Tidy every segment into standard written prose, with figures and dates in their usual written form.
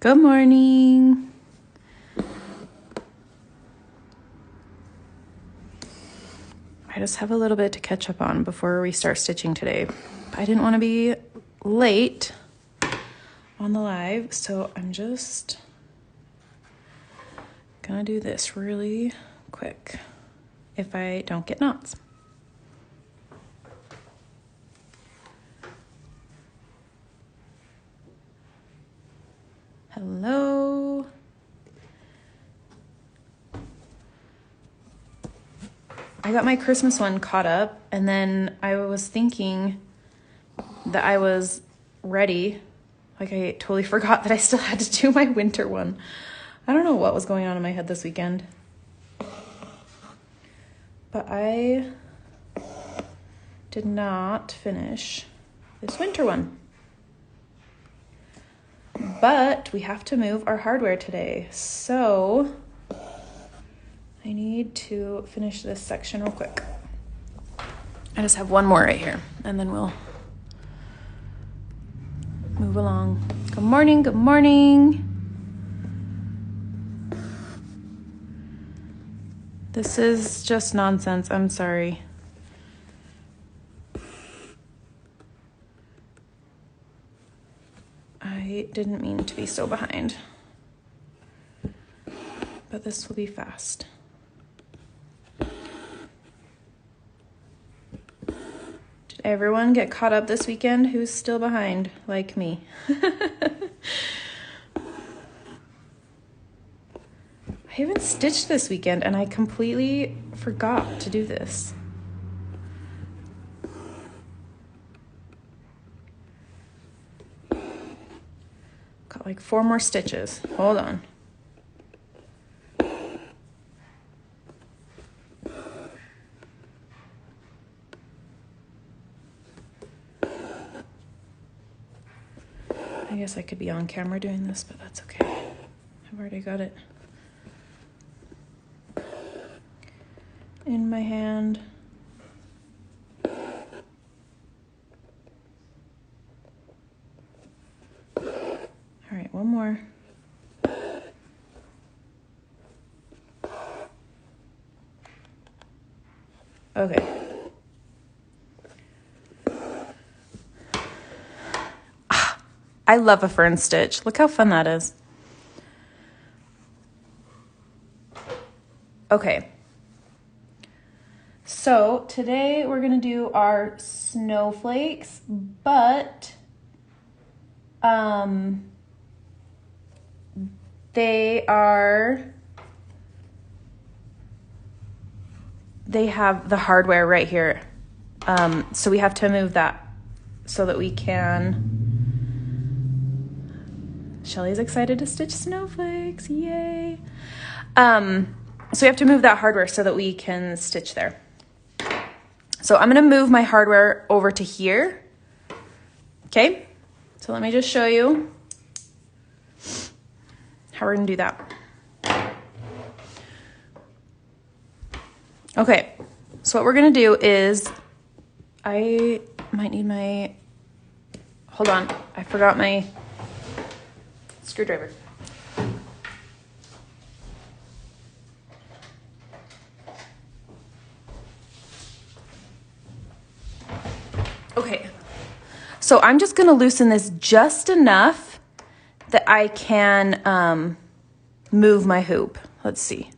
Good morning. I just have a little bit to catch up on before we start stitching today. I didn't want to be late on the live, so I'm just gonna do this really quick if I don't get knots. Hello. I got my Christmas one caught up, and then I was thinking that I was ready. Like, I totally forgot that I still had to do my winter one. I don't know what was going on in my head this weekend. But I did not finish this winter one. But we have to move our hardware today, so I need to finish this section real quick. I just have one more right here, and then we'll move along. Good morning, good morning. This is just nonsense, I'm sorry. I didn't mean to be so behind, but this will be fast. Did everyone get caught up this weekend? Who's still behind, like me? I haven't stitched this weekend, and I completely forgot to do this. Got like 4 more stitches. Hold on. I guess I could be on camera doing this, but that's okay. I've already got it in my hand. All right, one more. Okay. I love a fern stitch. Look how fun that is. Okay. So today we're gonna do our snowflakes, but they have the hardware right here. So we have to move that so that we can. Shelly's excited to stitch snowflakes, yay. So we have to move that hardware so that we can stitch there. So I'm gonna move my hardware over to here. Okay, so let me just show you how we're gonna do that. Okay, so what we're gonna do is, I might need my, hold on, I forgot my screwdriver. Okay, so I'm just gonna loosen this just enough that I can move my hoop. Let's see,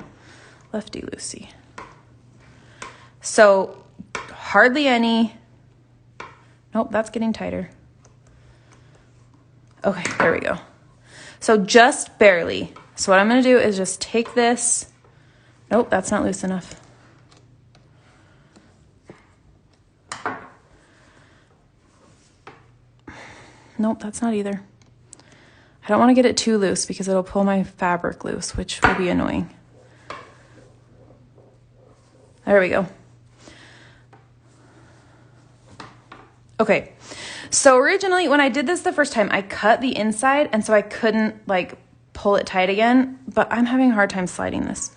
lefty loosey. So hardly any, nope, that's getting tighter. Okay, there we go. So just barely. So what I'm gonna do is just take this, nope, that's not loose enough. Nope, that's not either. I don't want to get it too loose because it'll pull my fabric loose, which will be annoying. There we go. Okay, so originally when I did this the first time, I cut the inside, and so I couldn't like pull it tight again, but I'm having a hard time sliding this.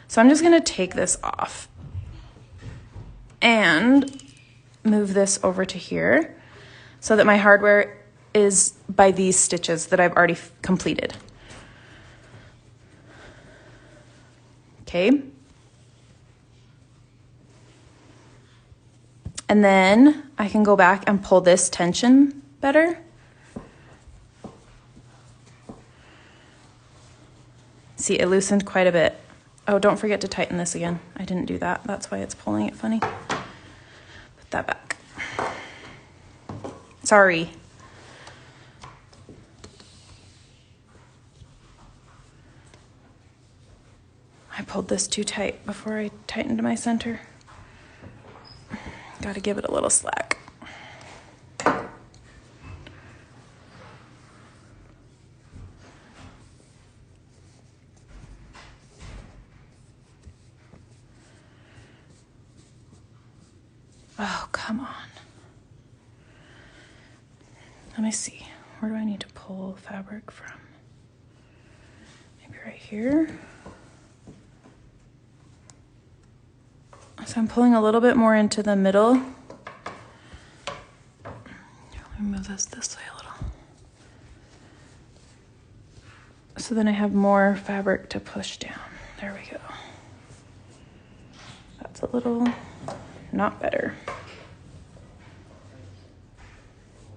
So I'm just gonna take this off and move this over to here so that my hardware is by these stitches that I've already completed. Okay. And then I can go back and pull this tension better. See, it loosened quite a bit. Oh, don't forget to tighten this again. I didn't do that. That's why it's pulling it funny. Put that back. Sorry. I pulled this too tight before I tightened my center. Got to give it a little slack. Oh, come on. Let me see. Where do I need to pull fabric from? Maybe right here. So I'm pulling a little bit more into the middle. Let me move this way a little. So then I have more fabric to push down. There we go. That's a little not better.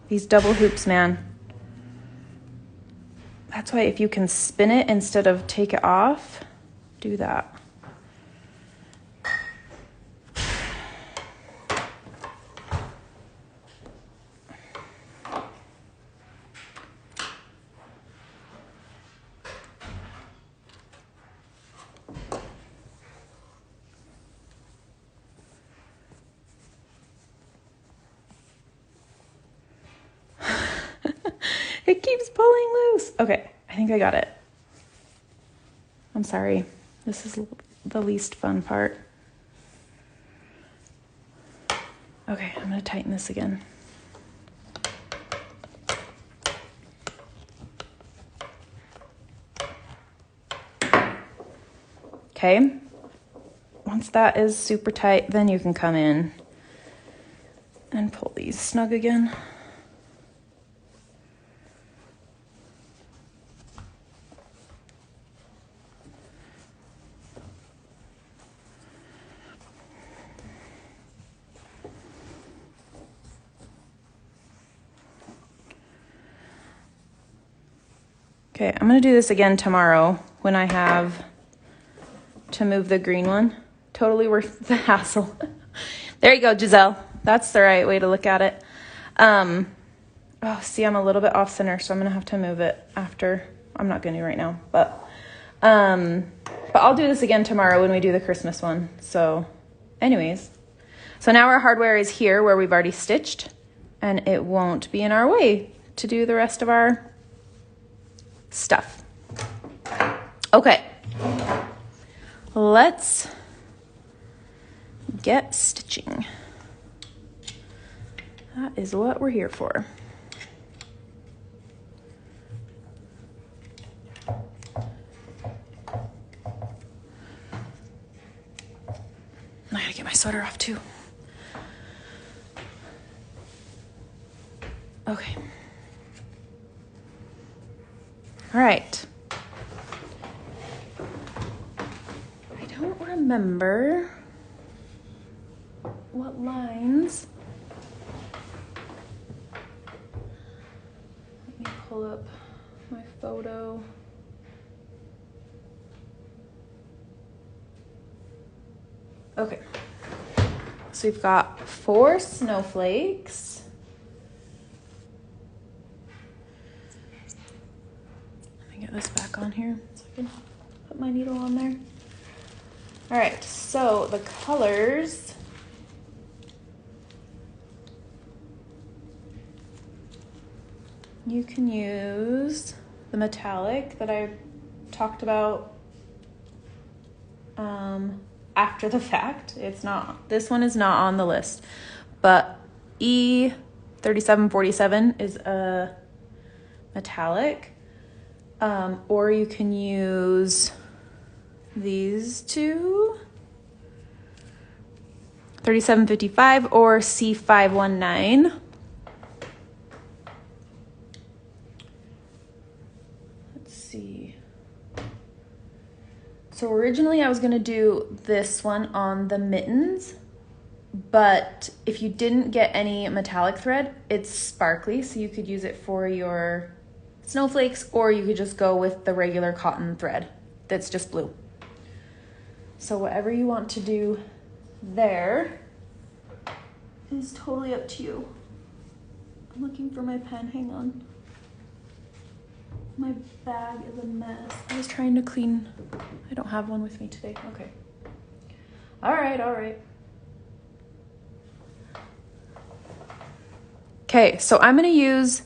These double hoops, man. That's why if you can spin it instead of take it off, do that. It keeps pulling loose. Okay, I think I got it. I'm sorry. This is the least fun part. Okay, I'm gonna tighten this again. Okay, once that is super tight, then you can come in and pull these snug again. Okay, I'm gonna do this again tomorrow when I have to move the green one. Totally worth the hassle. There you go, Giselle. That's the right way to look at it. Oh, see, I'm a little bit off center, so I'm gonna have to move it after. I'm not gonna right now, but I'll do this again tomorrow when we do the Christmas one. So anyways, so now our hardware is here where we've already stitched, and it won't be in our way to do the rest of our stuff. Okay, let's get stitching. That is what we're here for. I gotta get my sweater off too. Okay. All right. I don't remember what lines. Let me pull up my photo. Okay. So we've got 4 snowflakes. Get this back on here so I can put my needle on there. All right, so the colors. You can use the metallic that I talked about after the fact. It's not, this one is not on the list, but E3747 is a metallic. Or you can use these two, 3755 or C519. Let's see. So originally I was gonna do this one on the mittens, but if you didn't get any metallic thread, it's sparkly, so you could use it for your snowflakes, or you could just go with the regular cotton thread that's just blue. So whatever you want to do there is totally up to you. I'm looking for my pen, hang on. My bag is a mess. I was trying to clean. I don't have one with me today. Okay. All right. Okay, so I'm gonna use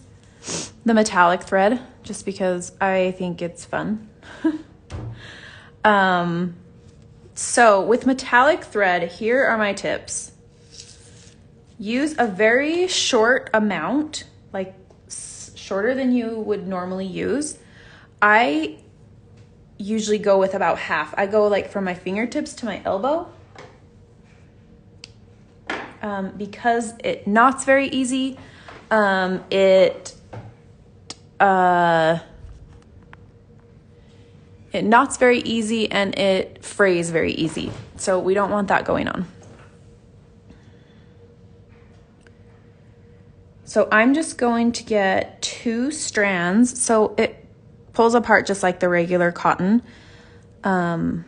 the metallic thread just because I think it's fun. So with metallic thread, here are my tips. Use a very short amount, like shorter than you would normally use. I usually go with about half. I go like from my fingertips to my elbow. Because it knots very easy. It knots very easy and it frays very easy. So we don't want that going on. So I'm just going to get 2 strands. So it pulls apart just like the regular cotton. But I'm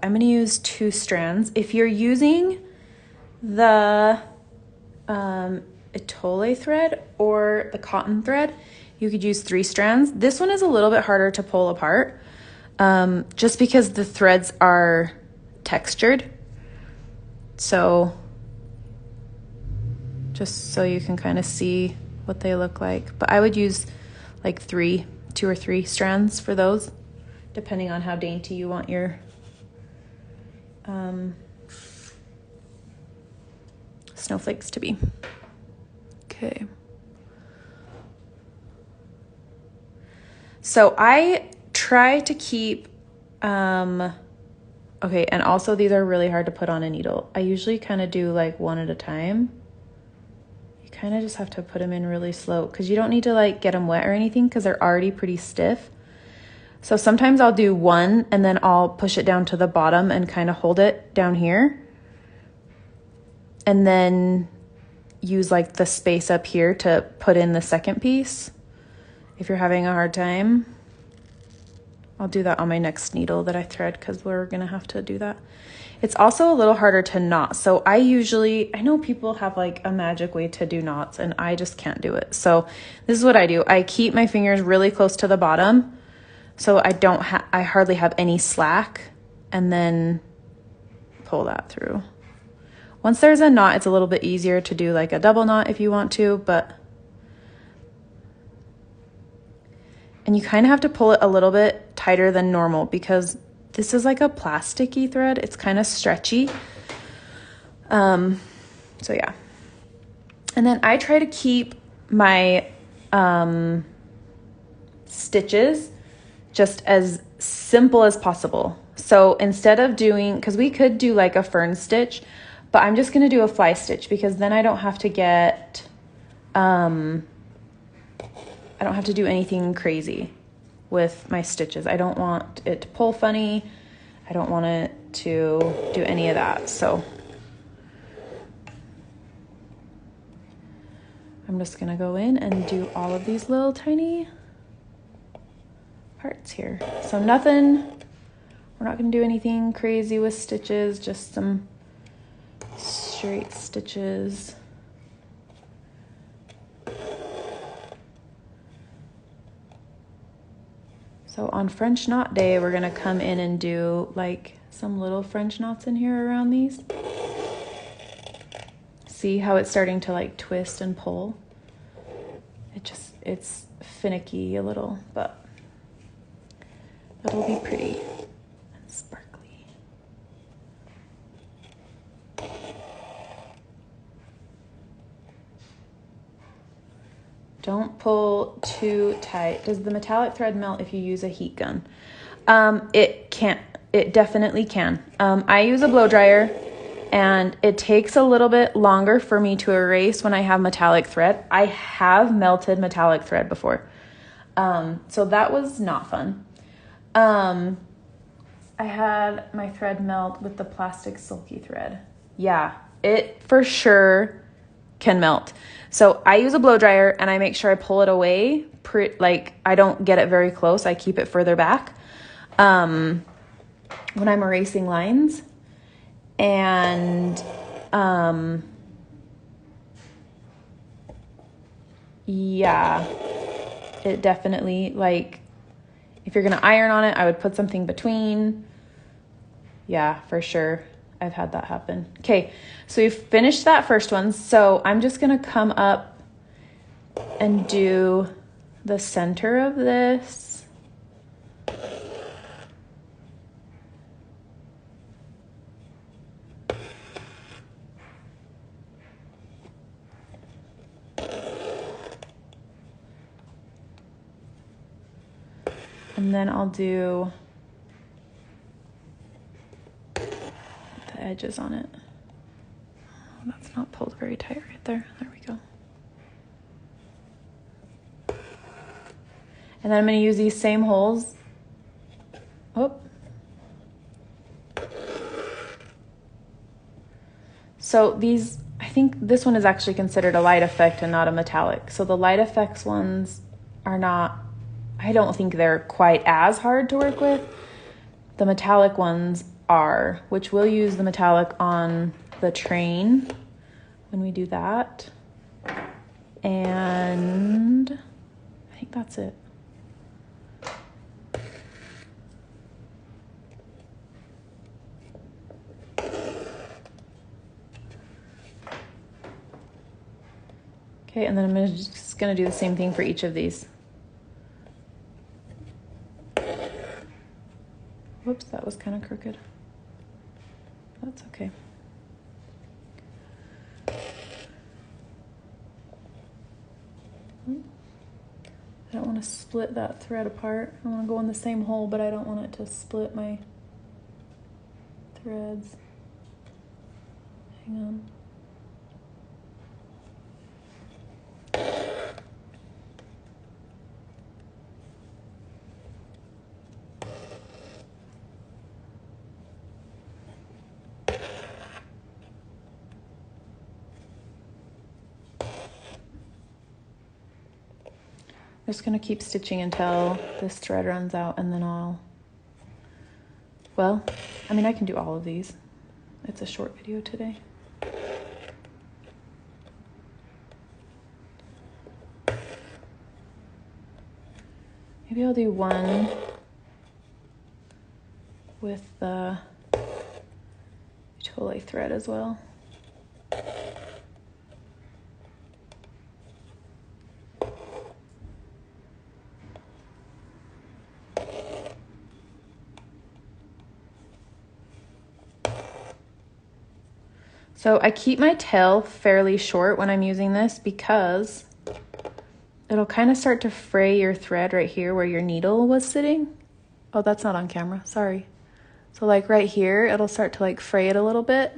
going to use 2 strands. If you're using the Etoile thread or the cotton thread, you could use 3 strands. This one is a little bit harder to pull apart, just because the threads are textured. So just so you can kind of see what they look like. But I would use like 2 or 3 strands for those, depending on how dainty you want your snowflakes to be. Okay. So I try to keep, okay, and also these are really hard to put on a needle. I usually kind of do like one at a time. You kind of just have to put them in really slow because you don't need to like get them wet or anything because they're already pretty stiff. So sometimes I'll do one and then I'll push it down to the bottom and kind of hold it down here. And then use like the space up here to put in the second piece. If you're having a hard time, I'll do that on my next needle that I thread because we're gonna have to do that. It's also a little harder to knot. So I know people have like a magic way to do knots and I just can't do it. So this is what I do. I keep my fingers really close to the bottom so I hardly have any slack, and then pull that through. Once there's a knot, it's a little bit easier to do like a double knot if you want to, and you kind of have to pull it a little bit tighter than normal because this is like a plasticky thread. It's kind of stretchy. So yeah. And then I try to keep my stitches just as simple as possible. So instead of doing, because we could do like a fern stitch, but I'm just going to do a fly stitch because then I don't have to get, I don't have to do anything crazy with my stitches. I don't want it to pull funny. I don't want it to do any of that. So I'm just going to go in and do all of these little tiny parts here. So nothing, we're not going to do anything crazy with stitches, just some straight stitches. So on French knot day, we're gonna come in and do like some little French knots in here around these. See how it's starting to like twist and pull? It's finicky a little, but it'll be pretty and sparkly. Don't pull too tight. Does the metallic thread melt if you use a heat gun? It can't. It definitely can. I use a blow dryer, and it takes a little bit longer for me to erase when I have metallic thread. I have melted metallic thread before, so that was not fun. I had my thread melt with the plastic silky thread. Yeah, it for sure can melt. So I use a blow dryer and I make sure I pull it away. Like I don't get it very close. I keep it further back when I'm erasing lines. And yeah, it definitely, like, if you're gonna iron on it, I would put something between. Yeah, for sure. I've had that happen. Okay, so we've finished that first one. So I'm just gonna come up and do the center of this. And then I'll do the edges on it. Oh, that's not pulled very tight right there. There we go. And then I'm going to use these same holes. Oh. So these, I think this one is actually considered a light effect and not a metallic. So the light effects ones are not, I don't think they're quite as hard to work with. The metallic ones are, which we'll use the metallic on the train when we do that. And I think that's it. Okay, and then I'm just gonna do the same thing for each of these. Whoops, that was kind of crooked. That's okay. I don't want to split that thread apart. I want to go in the same hole, but I don't want it to split my threads. Hang on. I'm just going to keep stitching until this thread runs out, and then well, I mean, I can do all of these. It's a short video today. Maybe I'll do one with the Tole thread as well. So I keep my tail fairly short when I'm using this because it'll kind of start to fray your thread right here where your needle was sitting. Oh, that's not on camera, sorry. So like right here, it'll start to like fray it a little bit.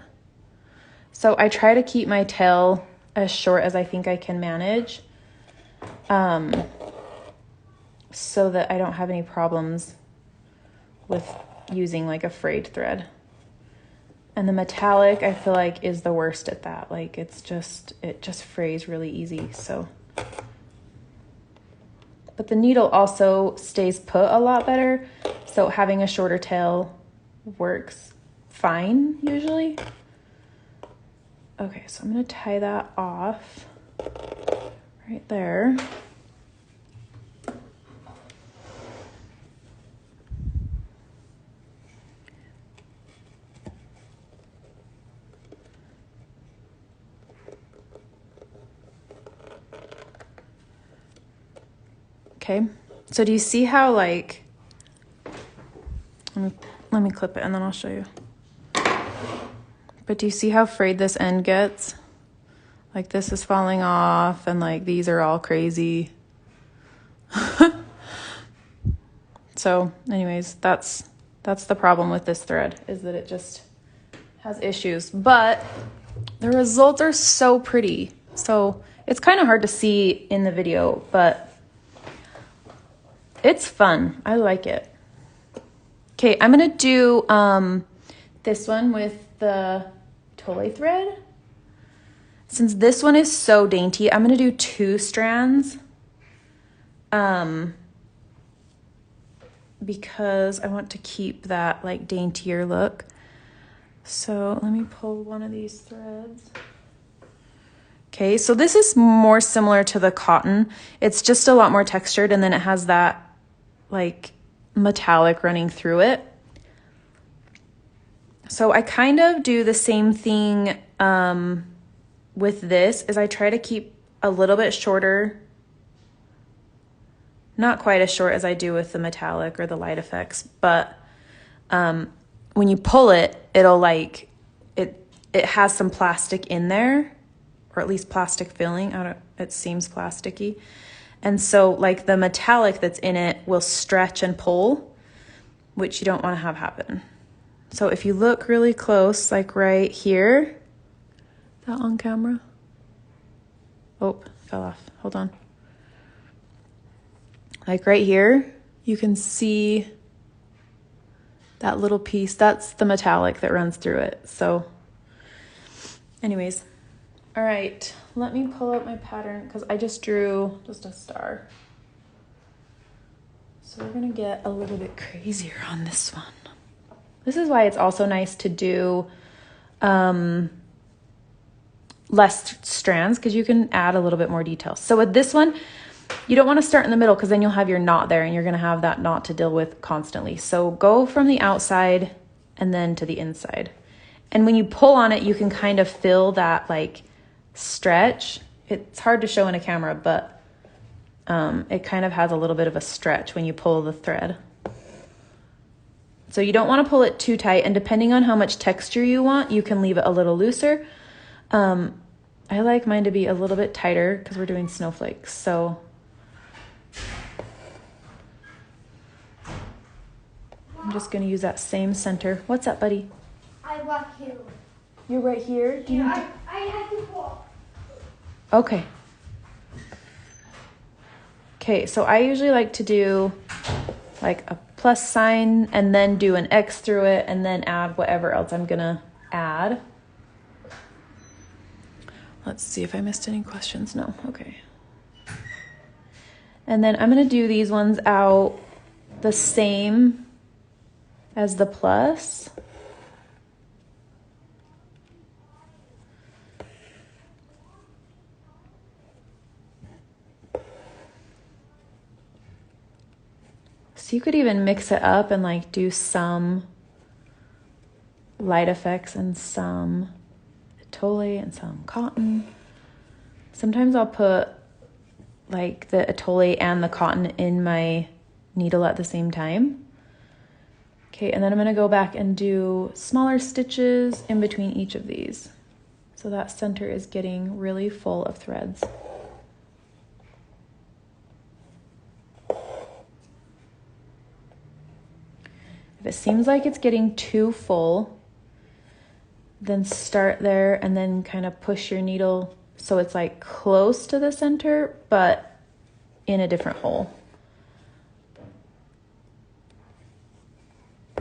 So I try to keep my tail as short as I think I can manage, so that I don't have any problems with using like a frayed thread. And the metallic, I feel like, is the worst at that. Like it just frays really easy, so. But the needle also stays put a lot better, so having a shorter tail works fine usually. Okay, so I'm gonna tie that off right there. Okay, so do you see how, like, let me clip it and then I'll show you. But do you see how frayed this end gets? Like this is falling off and like these are all crazy. So anyways, that's the problem with this thread, is that it just has issues. But the results are so pretty. So it's kind of hard to see in the video, but it's fun. I like it. Okay. Okay, I'm gonna do this one with the Tole thread. Since this one is so dainty, I'm gonna do 2 strands because I want to keep that like daintier look. So let me pull one of these threads. Okay, so this is more similar to the cotton. It's just a lot more textured, and then it has that like metallic running through it. So I kind of do the same thing with this, is I try to keep a little bit shorter, not quite as short as I do with the metallic or the light effects, but when you pull it, it'll like, it has some plastic in there, or at least plastic filling. It seems plasticky. And so like the metallic that's in it will stretch and pull, which you don't want to have happen. So if you look really close, like right here, is that on camera? Oh, fell off. Hold on. Like right here, you can see that little piece. That's the metallic that runs through it. So anyways, all right, let me pull out my pattern because I just drew just a star. So we're gonna get a little bit crazier on this one. This is why it's also nice to do less strands, because you can add a little bit more detail. So with this one, you don't want to start in the middle because then you'll have your knot there and you're going to have that knot to deal with constantly. So go from the outside and then to the inside. And when you pull on it, you can kind of feel that like stretch. It's hard to show in a camera, but it kind of has a little bit of a stretch when you pull the thread. So you don't want to pull it too tight, and depending on how much texture you want, you can leave it a little looser. I like mine to be a little bit tighter because we're doing snowflakes. So I'm just going to use that same center. What's up, buddy? I walk here. You're right here? Do you need to... I had to walk. Okay. Okay, so I usually like to do like a plus sign and then do an X through it and then add whatever else I'm gonna add. Let's see if I missed any questions. No, okay. And then I'm gonna do these ones out the same as the plus. So you could even mix it up and like do some light effects and some Atole and some cotton. Sometimes I'll put like the Atole and the cotton in my needle at the same time. Okay, and then I'm gonna go back and do smaller stitches in between each of these. So that center is getting really full of threads. If it seems like it's getting too full, then start there and then kind of push your needle so it's like close to the center, but in a different hole. I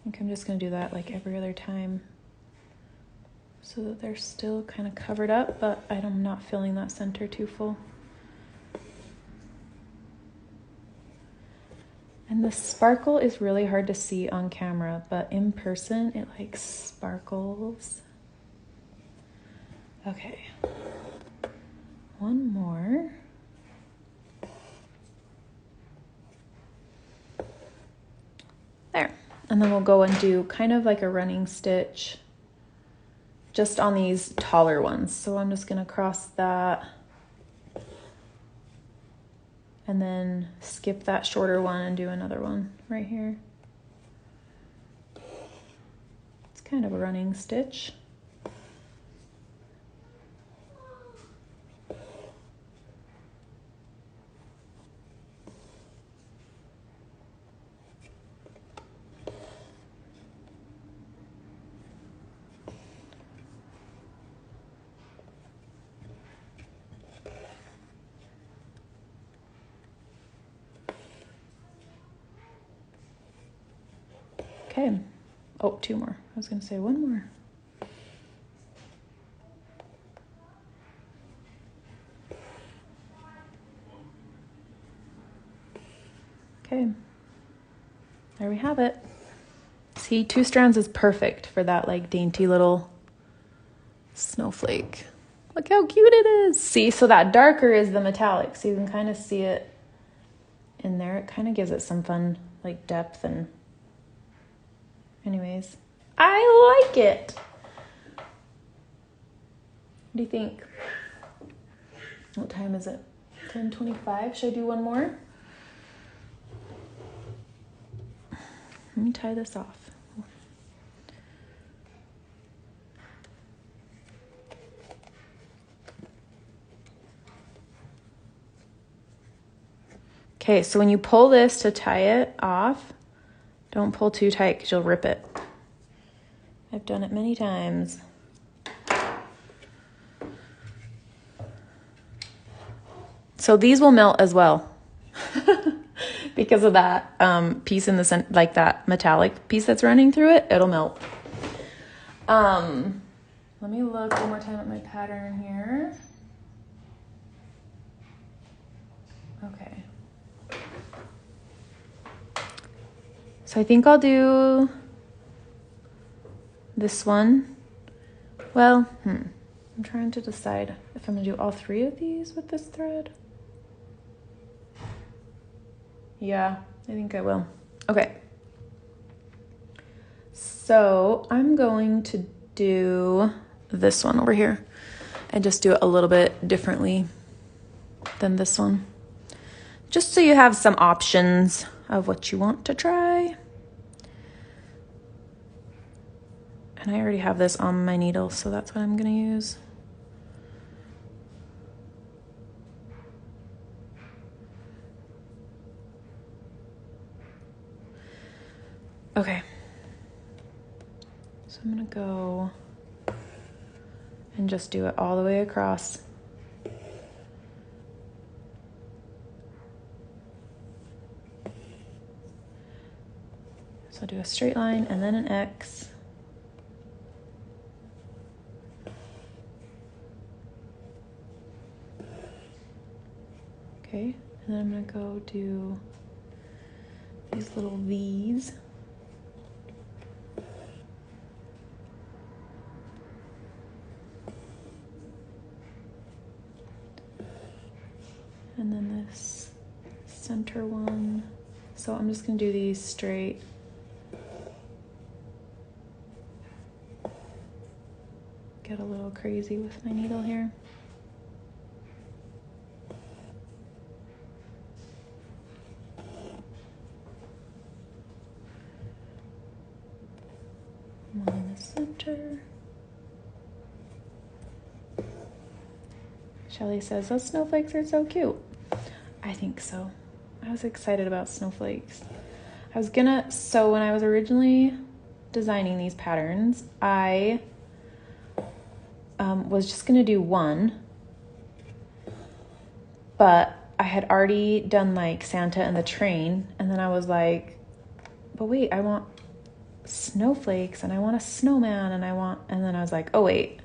think I'm just gonna do that like every other time, so that they're still kind of covered up, but I'm not filling that center too full. And the sparkle is really hard to see on camera, but in person it like sparkles. Okay, one more. There, and then we'll go and do kind of like a running stitch just on these taller ones. So I'm just gonna cross that and then skip that shorter one and do another one right here. It's kind of a running stitch. Okay. Oh, 2 more. I was going to say 1 more. Okay. There we have it. See, 2 strands is perfect for that like dainty little snowflake. Look how cute it is. See, so that darker is the metallic. So you can kind of see it in there. It kind of gives it some fun like depth and anyways. I like it. What do you think? What time is it? 10:25. Should I do 1 more? Let me tie this off. Okay, so when you pull this to tie it off, don't pull too tight because you'll rip it. I've done it many times. So these will melt as well because of that piece in the center, like that metallic piece that's running through it, it'll melt. Let me look one more time at my pattern here. Okay. So I think I'll do this one. Well, I'm trying to decide if I'm gonna do all 3 of these with this thread. Yeah, I think I will. Okay. So I'm going to do this one over here and just do it a little bit differently than this one. Just so you have some options of what you want to try. And I already have this on my needle, so that's what I'm gonna use. Okay. So I'm gonna go and just do it all the way across. So I'll do a straight line and then an X. Okay, and then I'm gonna go do these little V's. And then this center one. So I'm just gonna do these straight. Get a little crazy with my needle here. One in the center. Shelly says, those snowflakes are so cute. I think so. I was excited about snowflakes. So when I was originally designing these patterns, I was just gonna do 1, but I had already done like Santa and the train, and then I was like, but wait, I want snowflakes and I want a snowman and then I was like, oh wait,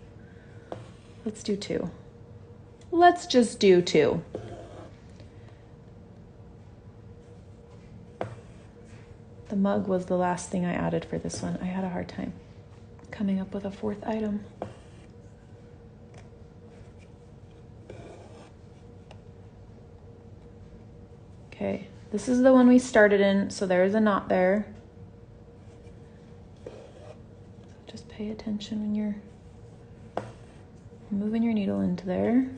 let's do 2. Let's just do 2. The mug was the last thing I added for this one. I had a hard time coming up with a 4th item. Okay, this is the one we started in, so there is a knot there. Just pay attention when you're moving your needle into there.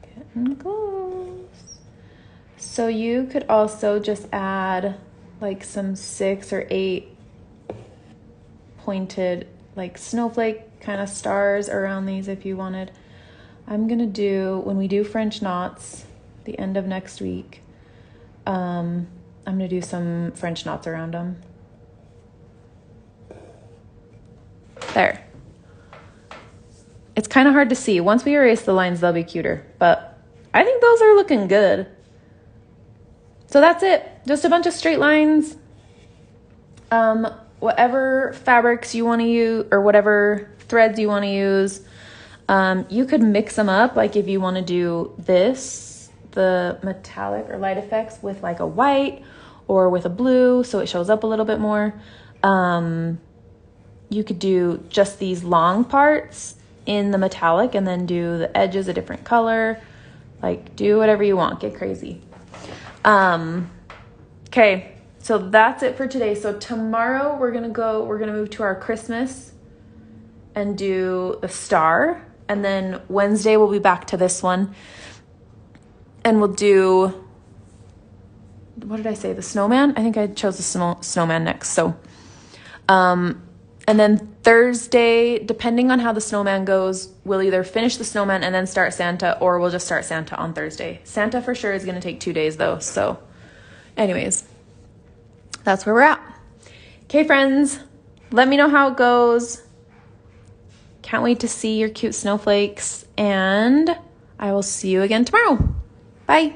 Getting close. So you could also just add like some 6 or 8 pointed like snowflake kind of stars around these if you wanted. I'm gonna do, when we do French knots the end of next week, I'm gonna do some French knots around them. There. It's kind of hard to see. Once we erase the lines, they'll be cuter, but I think those are looking good. So that's it. Just a bunch of straight lines. Whatever fabrics you want to use or whatever threads you want to use. You could mix them up. Like if you want to do this, the metallic or light effects with like a white or with a blue, so it shows up a little bit more. You could do just these long parts in the metallic and then do the edges a different color. Like do whatever you want, get crazy. Okay, so that's it for today. So tomorrow we're gonna move to our Christmas and do the star. And then Wednesday we'll be back to this one. And we'll do, what did I say? The snowman? I think I chose the snowman next. So, and then Thursday, depending on how the snowman goes, we'll either finish the snowman and then start Santa, or we'll just start Santa on Thursday. Santa for sure is going to take 2 days though. So anyways, that's where we're at. Okay, friends, let me know how it goes. Can't wait to see your cute snowflakes, and I will see you again tomorrow. Bye.